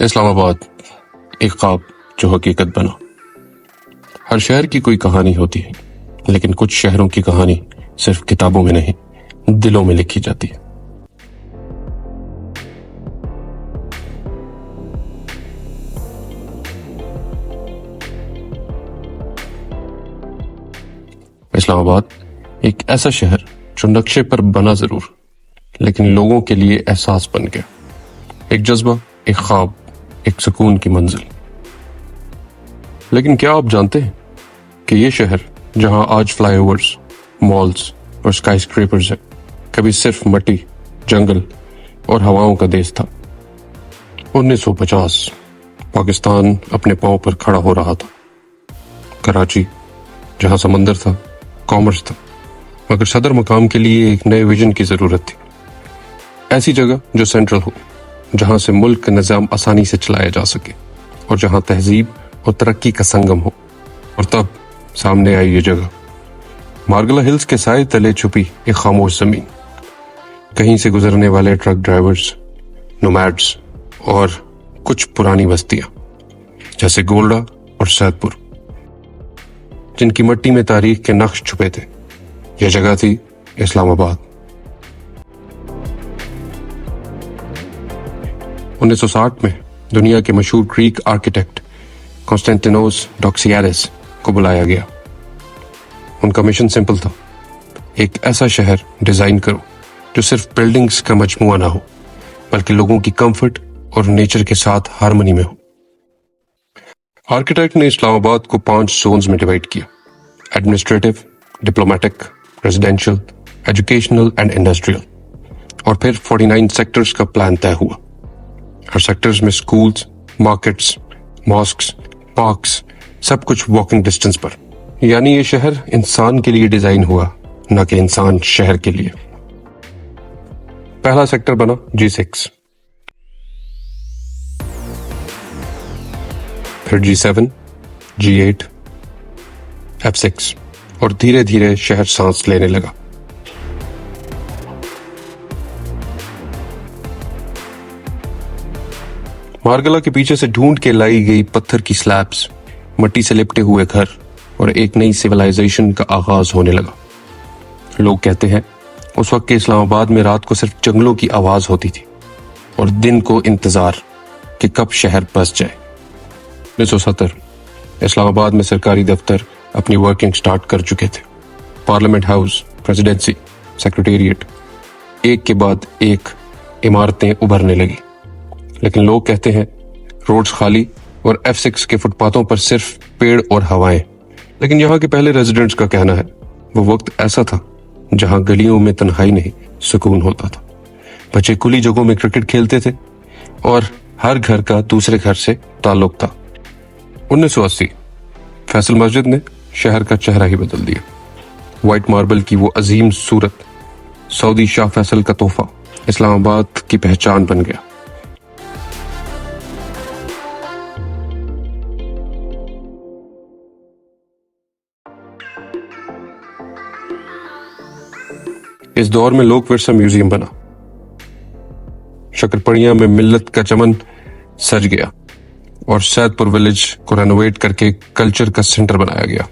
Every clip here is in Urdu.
اسلام آباد ایک خواب جو حقیقت بنا۔ ہر شہر کی کوئی کہانی ہوتی ہے، لیکن کچھ شہروں کی کہانی صرف کتابوں میں نہیں، دلوں میں لکھی جاتی ہے۔ اسلام آباد ایک ایسا شہر جو نقشے پر بنا ضرور، لیکن لوگوں کے لیے احساس بن گیا، ایک جذبہ، ایک خواب، ایک سکون کی منزل۔ لیکن کیا آپ جانتے ہیں کہ یہ شہر جہاں آج فلائی اوورز، مالز اور اسکائی اسکریپرز ہیں، کبھی صرف مٹی، جنگل اور ہواؤں کا دیس تھا۔ 1950 پاکستان اپنے پاؤں پر کھڑا ہو رہا تھا۔ کراچی جہاں سمندر تھا، کامرس تھا، مگر صدر مقام کے لیے ایک نئے ویژن کی ضرورت تھی۔ ایسی جگہ جو سینٹرل ہو، جہاں سے ملک کا نظام آسانی سے چلایا جا سکے اور جہاں تہذیب اور ترقی کا سنگم ہو۔ اور تب سامنے آئی یہ جگہ، مارگلا ہلز کے سائے تلے چھپی ایک خاموش زمین۔ کہیں سے گزرنے والے ٹرک ڈرائیورز، نومیڈز اور کچھ پرانی بستیاں جیسے گولڈا اور سید پور، جن کی مٹی میں تاریخ کے نقش چھپے تھے۔ یہ جگہ تھی اسلام آباد۔ 1960 میں دنیا کے مشہور گریک آرکیٹیکٹ کانسٹینٹینوس ڈوکسیارس کو بلایا گیا۔ ان کا مشن سمپل تھا، ایک ایسا شہر ڈیزائن کرو جو صرف بلڈنگز کا مجموعہ نہ ہو، بلکہ لوگوں کی کمفرٹ اور نیچر کے ساتھ ہارمنی میں ہو۔ آرکیٹیکٹ نے اسلام آباد کو 5 زونز میں ڈیوائیڈ کیا: administrative, diplomatic, residential, educational and industrial, اور پھر 49 سیکٹرز کا پلان طے ہوا۔ ہر سیکٹرز میں سکولز، مارکیٹس، ماسکس، پارکس، سب کچھ واکنگ ڈسٹنس پر۔ یعنی یہ شہر انسان کے لیے ڈیزائن ہوا، نہ کہ انسان شہر کے لیے۔ پہلا سیکٹر بنا G6، پھر G7، G8، F6، اور دھیرے دھیرے شہر سانس لینے لگا۔ مارگلا کے پیچھے سے ڈھونڈ کے لائی گئی پتھر کی سلیبس، مٹی سے لپٹے ہوئے گھر اور ایک نئی سویلائزیشن کا آغاز ہونے لگا۔ لوگ کہتے ہیں اس وقت کے اسلام آباد میں رات کو صرف جنگلوں کی آواز ہوتی تھی اور دن کو انتظار کہ کب شہر بس جائے۔ 1970 اسلام آباد میں سرکاری دفتر اپنی ورکنگ سٹارٹ کر چکے تھے۔ پارلیمنٹ ہاؤس، پریزیڈنسی، سیکریٹریٹ، ایک کے بعد ایک عمارتیں ابھرنے لگی۔ لیکن لوگ کہتے ہیں روڈز خالی اور F6 کے فٹ پاتھوں پر صرف پیڑ اور ہوائیں۔ لیکن یہاں کے پہلے ریزیڈنٹس کا کہنا ہے وہ وقت ایسا تھا جہاں گلیوں میں تنہائی نہیں، سکون ہوتا تھا۔ بچے کھلی جگہوں میں کرکٹ کھیلتے تھے اور ہر گھر کا دوسرے گھر سے تعلق تھا۔ 1980 فیصل مسجد نے شہر کا چہرہ ہی بدل دیا۔ وائٹ ماربل کی وہ عظیم صورت، سعودی شاہ فیصل کا تحفہ، اسلام آباد کی پہچان بن گیا۔ اس دور میں لوک ورثہ میوزیم بنا، شکرپڑیاں میں ملت کا چمن سج گیا اور سید پور ولیج کو رینوویٹ کر کے کلچر کا سینٹر بنایا گیا۔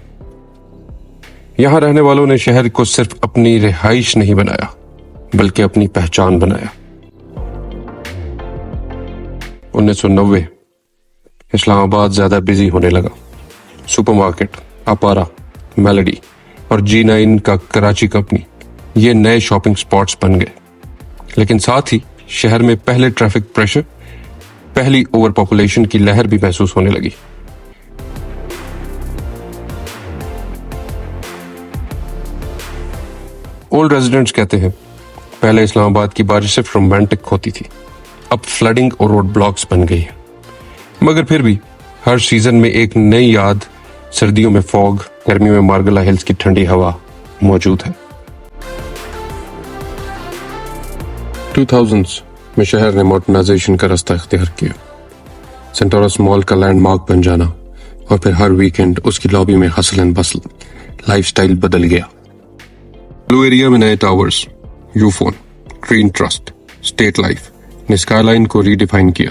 یہاں رہنے والوں نے شہر کو صرف اپنی رہائش نہیں بنایا، بلکہ اپنی پہچان بنایا۔ 1990 اسلام آباد زیادہ بزی ہونے لگا۔ سپر مارکیٹ، اپارا، میلڈی اور G9 کا کراچی کمپنی، یہ نئے شاپنگ سپاٹس بن گئے۔ لیکن ساتھ ہی شہر میں پہلے ٹریفک پریشر، پہلی اوور پاپولیشن کی لہر بھی محسوس ہونے لگی۔ اولڈ ریزیڈنٹس کہتے ہیں پہلے اسلام آباد کی بارش صرف رومانٹک ہوتی تھی، اب فلڈنگ اور روڈ بلاکس بن گئی ہے۔ مگر پھر بھی ہر سیزن میں ایک نئی یاد، سردیوں میں فوگ، گرمی میں مارگلا ہلز کی ٹھنڈی ہوا موجود ہے۔ 2000s میں شہر نے ماڈرنائزیشن کا راستہ اختیار کیا۔ سینٹورس مال کا لینڈ مارک بن جانا اور پھر ہر ویکنڈ اس کی لابی میں ہسل اینڈ بسل، لائف سٹائل بدل گیا۔ بلو ایریا میں نئے towers, you phone, green trust, state life نے اسکائی لائن کو ری ڈیفائن کیا۔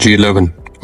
G11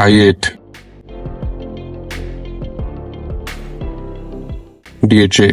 I8, DHA,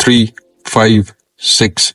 3, 5, 6,